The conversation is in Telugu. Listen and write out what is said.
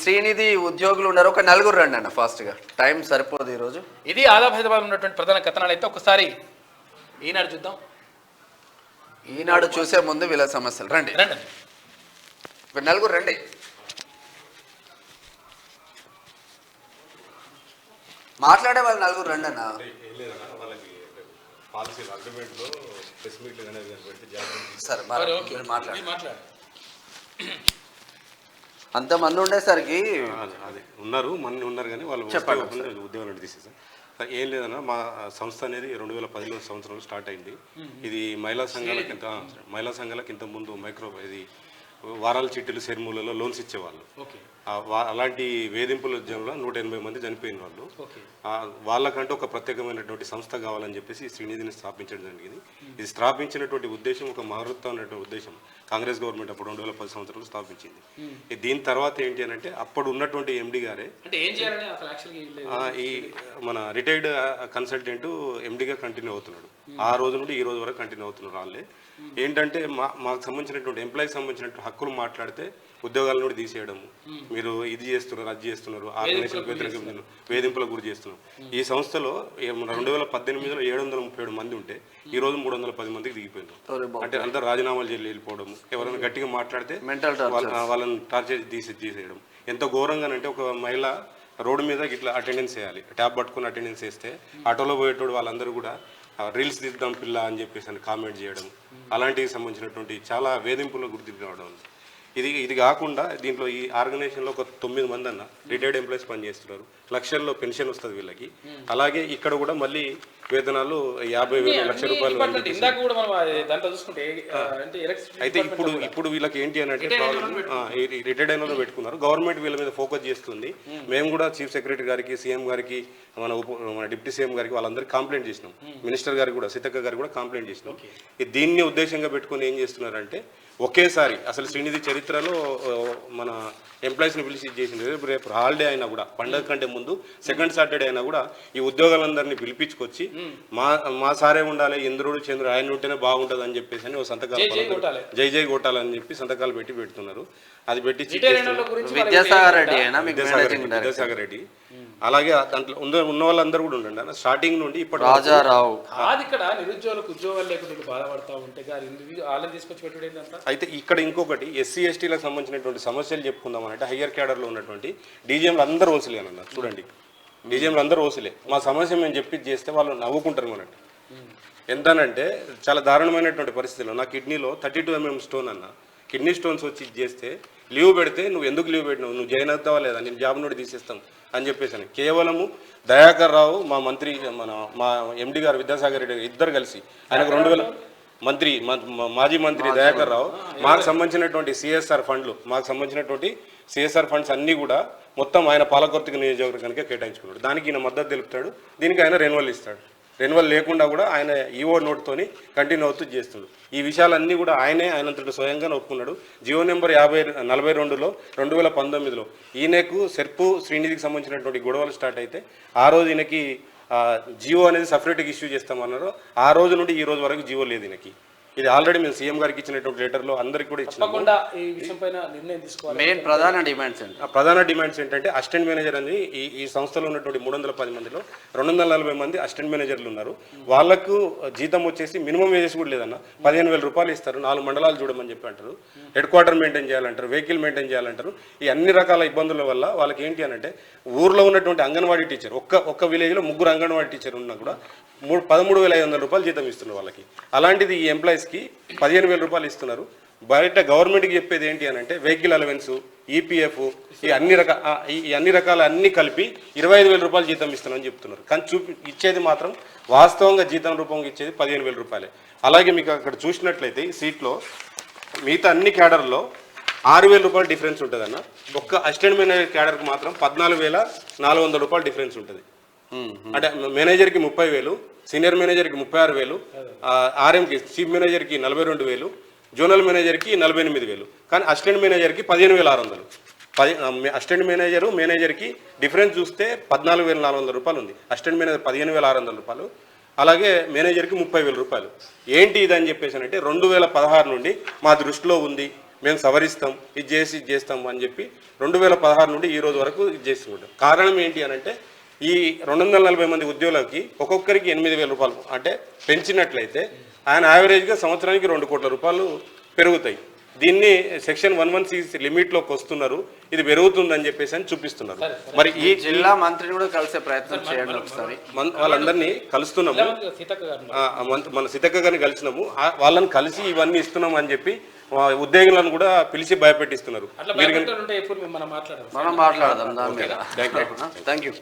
శ్రీనిధి ఉద్యోగులు ఉన్నారు, ఒక నలుగురు రండి అన్న ఫాస్ట్గా, టైం సరిపోదు ఈరోజు. ఇది ఆదాబ్ హైదరాబాద్ ఉన్నటువంటి ప్రధాన కథనాలు. అయితే ఒకసారి ఈనాడు చూద్దాం. ఈనాడు చూసే ముందు వీళ్ళ సమస్యలు రండి రండి. ఒక నలుగురు రండి. మాట్లాడే వాళ్ళు నలుగురు రండి అన్న. సరే మాట్లాడు. అంతమంది ఉండేసరికి ఉన్నారు కానీ వాళ్ళు ఉద్యోగాలు తీసేసారు. ఏం లేదన్నా, మా సంస్థ అనేది 2010 సంవత్సరంలో స్టార్ట్ అయింది. ఇది మహిళా సంఘాలకు ఇంత ముందు ఇది వారాల చిట్టీలు సెర్మూలలో లోన్స్ ఇచ్చేవాళ్ళు. అలాంటి వేధింపుల ఉద్యమంలో 180 మంది చనిపోయిన వాళ్ళు. వాళ్ళకంటూ ఒక ప్రత్యేకమైనటువంటి సంస్థ కావాలని చెప్పేసి ఈ శ్రీనిధిని స్థాపించడం జరిగింది. ఇది స్థాపించినటువంటి ఉద్దేశం ఒక మహత్తరమైనటువంటి ఉద్దేశం. కాంగ్రెస్ గవర్నమెంట్ అప్పుడు 2010 సంవత్సరంలో స్థాపించింది. దీని తర్వాత ఏంటి అని అంటే, అప్పుడు ఉన్నటువంటి ఎండి గారే ఈ మన రిటైర్డ్ కన్సల్టెంట్ ఎండిగా కంటిన్యూ అవుతున్నాడు. ఆ రోజు నుండి ఈ రోజు వరకు కంటిన్యూ అవుతున్నారు. వాళ్ళే ఏంటంటే మాకు సంబంధించినటువంటి ఎంప్లాయీకి సంబంధించినటువంటి హక్కులు మాట్లాడితే ఉద్యోగాల నుండి తీసేయడము, మీరు ఇది చేస్తున్నారు, అది చేస్తున్నారు, ఆర్గనైజేషన్ వేధింపులకు గురి చేస్తున్నారు. ఈ సంస్థలో 2018లో 737 మంది ఉంటే ఈ రోజు 310 మందికి దిగిపోయినారు. అంటే అందరు రాజీనామాలు చేసి వెళ్ళిపోవడం, ఎవరైనా గట్టిగా మాట్లాడితే వాళ్ళని టార్చర్ తీసేయడం. ఎంత ఘోరంగానంటే, ఒక మహిళ రోడ్డు మీద ఇట్లా అటెండెన్స్ వేయాలి, ట్యాబ్ పట్టుకుని అటెండెన్స్ వేస్తే ఆటోలో పోయేటోడు వాళ్ళందరూ కూడా రీల్స్ తీద్దాం పిల్ల అని చెప్పేసి అని కామెంట్ చేయడం, అలాంటివి సంబంధించినటువంటి చాలా వేధింపులకు గుర్తు కావడం. ఇది కాకుండా దీంట్లో ఈ ఆర్గనైజేషన్లో ఒక 9 మంది అన్న రిటైర్డ్ ఎంప్లాయీస్ పనిచేస్తున్నారు. లక్షల్లో పెన్షన్ వస్తుంది వీళ్ళకి. అలాగే ఇక్కడ కూడా మళ్ళీ వేతనాలు 50,000 లక్ష రూపాయలు. అయితే ఇప్పుడు వీళ్ళకి ఏంటి అని అంటే ప్రాబ్లం, రిటైర్డ్ అయిన పెట్టుకున్నారు. గవర్నమెంట్ వీళ్ళ మీద ఫోకస్ చేస్తుంది. మేము కూడా చీఫ్ సెక్రటరీ గారికి, సీఎం గారికి, మన డిప్యూటీ సీఎం గారికి వాళ్ళందరికీ కంప్లైంట్ చేసినాం. మినిస్టర్ గారికి కూడా, సీతక్క గారికి కూడా కంప్లైంట్ చేసినాం. దీన్ని ఉద్దేశంగా పెట్టుకుని ఏం చేస్తున్నారంటే, ఒకేసారి అసలు శ్రీనిధి చరిత్రలో మన ఎంప్లాయీస్ని పిలిచి చేసింది. రేపు హాలిడే అయినా కూడా, పండగ కంటే ముందు సెకండ్ సాటర్డే అయినా కూడా ఈ ఉద్యోగాలందరినీ పిలిపించుకొచ్చి మా సారే ఉండాలి, ఇంద్రుడు చంద్రుడు ఆయన ఉంటేనే బాగుంటుంది అని చెప్పేసి అని సంతకాలు జై కొట్టాలని చెప్పి సంతకాలు పెడుతున్నారు. అది పెట్టి విద్యాసాగర్ రెడ్డి, అలాగే దాంట్లో ఉన్న వాళ్ళందరూ కూడా ఉండండి. స్టార్టింగ్ నుండి ఇప్పుడు రాజారావు. ఇక్కడ నిరుద్యోగులకు ఉద్యోగాలు లేకుండా బాధపడతా ఉంటే అయితే ఇక్కడ ఇంకొకటి ఎస్సీ ఎస్టీలకు సంబంధించినటువంటి సమస్యలు చెప్పుకుందాం అంటే, హయ్యర్ క్యాడర్లో ఉన్నటువంటి డీజీఎంలు అందరూ ఓసిలే అని అన్నారు. చూడండి, డీజీఎంలు అందరూ ఓసిలే. మా సమస్య మేము చెప్పి చేస్తే వాళ్ళు నవ్వుకుంటారు అన్నట్టు. ఎంతనంటే చాలా దారుణమైనటువంటి పరిస్థితుల్లో నా కిడ్నీలో 32 mm స్టోన్ అన్న, కిడ్నీ స్టోన్స్ వచ్చి చేస్తే లీవ్ పెడితే నువ్వు ఎందుకు లీవ్ పెట్టినావు, నువ్వు జాయిన్ అవుతావా లేదా, నేను జాబ్ నుండి తీసేస్తాం అని చెప్పేసి కేవలము దయాకర్ రావు, మా మంత్రి, మా ఎండి గారు విద్యాసాగర్ రెడ్డి ఇద్దరు కలిసి ఆయనకు 2000 మంత్రి, మాజీ మంత్రి దయాకర్ రావు మాకు సంబంధించినటువంటి సిఎస్ఆర్ ఫండ్స్ అన్నీ కూడా మొత్తం ఆయన పాలకొర్తిక నియోజకవర్గానికి కేటాయించుకున్నాడు. దానికి ఈయన మద్దతు తెలుపుతాడు, దీనికి ఆయన రెన్యువల్ ఇస్తాడు. రెన్యువల్ లేకుండా కూడా ఆయన ఈఓ నోట్తోని కంటిన్యూ అవుతూ చేస్తున్నాడు. ఈ విషయాలన్నీ కూడా ఆయనంతటి స్వయంగా ఒప్పుకున్నాడు. జియో నెంబర్ 42లో 2019లో ఈయనకు సెర్పు శ్రీనిధికి సంబంధించినటువంటి గొడవలు స్టార్ట్ అయితే, ఆ రోజు ఈయనకి జియో అనేది సపరేట్గా ఇష్యూ చేస్తామన్నారు. ఆ రోజు నుండి ఈ రోజు వరకు జియో లేదు ఈయనకి. ఇది ఆల్రెడీ మేము సీఎం గారికి ఇచ్చినటువంటి లెటర్లో అందరికీ కూడా ఇచ్చినాము. ప్రధాన డిమాండ్స్ ఏంటంటే, అసిస్టెంట్ మేనేజర్ అని ఈ సంస్థలో ఉన్నటువంటి 310 మందిలో 240 మంది అసిస్టెంట్ మేనేజర్లు ఉన్నారు. వాళ్ళకు జీతం వచ్చేసి మినిమం వేజెస్ కూడా లేదన్న, 15,000 రూపాయలు ఇస్తారు. 4 మండలాలు చూడమని చెప్పి అంటారు. హెడ్ క్వార్టర్ మెయింటైన్ చేయాలంటారు, వెహికల్ మెయింటైన్ చేయాలంటారు. ఈ అన్ని రకాల ఇబ్బందుల వల్ల వాళ్ళకి ఏంటి అని అంటే, ఊర్లో ఉన్నటువంటి అంగన్వాడీ టీచర్, ఒక్క విలేజ్లో 3 అంగన్వాడీ టీచర్ ఉన్నా కూడా 13,500 రూపాయలు జీతం ఇస్తున్నారు వాళ్ళకి. అలాంటిది ఈ ఎంప్లాయీస్కి 15,000 రూపాయలు ఇస్తున్నారు. బయట గవర్నమెంట్కి చెప్పేది ఏంటి అని అంటే, వెహికల్ అలవెన్స్, ఈపీఎఫ్, ఈ అన్ని రకాల అన్ని కలిపి 25,000 రూపాయలు జీతం ఇస్తున్నామని చెప్తున్నారు. కానీ ఇచ్చేది మాత్రం వాస్తవంగా జీతం రూపంగా ఇచ్చేది 15,000 రూపాయలే. అలాగే మీకు అక్కడ చూసినట్లయితే ఈ సీట్లో మిగతా అన్ని క్యాడర్లో 6,000 రూపాయలు డిఫరెన్స్ ఉంటుందన్న. ఒక్క అసిస్టెంట్ మేనేజర్ క్యాడర్కి మాత్రం 14,400 రూపాయలు డిఫరెన్స్ ఉంటుంది. అంటే మేనేజర్కి 30,000, సీనియర్ మేనేజర్కి 36,000, ఆర్ఎంకి చీఫ్ మేనేజర్కి 42,000, జోనల్ మేనేజర్కి 48,000. కానీ అసిస్టెంట్ మేనేజర్కి 15,600. అసిస్టెంట్ మేనేజర్కి డిఫరెన్స్ చూస్తే 14,400 రూపాయలు ఉంది. అసిస్టెంట్ మేనేజర్ 15,600 రూపాయలు, అలాగే మేనేజర్కి 30,000 రూపాయలు. ఏంటి ఇదని చెప్పేసి అంటే, 2016 నుండి మా దృష్టిలో ఉంది, మేము సవరిస్తాం, ఇది చేస్తాం అని చెప్పి 2016 నుండి ఈ రోజు వరకు ఇది చేస్తుంటాం. కారణం ఏంటి అని అంటే ఈ 240 మంది ఉద్యోగులకి ఒక్కొక్కరికి 8,000 రూపాయలు అంటే పెంచినట్లయితే ఆయన యావరేజ్గా సంవత్సరానికి 2 కోట్ల రూపాయలు పెరుగుతాయి. దీన్ని సెక్షన్ 116 లిమిట్లోకి వస్తున్నారు, ఇది పెరుగుతుందని చెప్పేసి అని చూపిస్తున్నారు. మరి ఈ జిల్లా మంత్రిని కూడా కలిసే ప్రయత్నం చేయండి ఒకసారి. వాళ్ళందరినీ కలుస్తున్నాము, మన సీతక్క గారిని కలిసినాము, వాళ్ళని కలిసి ఇవన్నీ ఇస్తున్నాము అని చెప్పి ఉద్యోగులను కూడా పిలిచి భయపెట్టిస్తున్నారు. మనం మాట్లాడదాం దాని మీద. Thank you.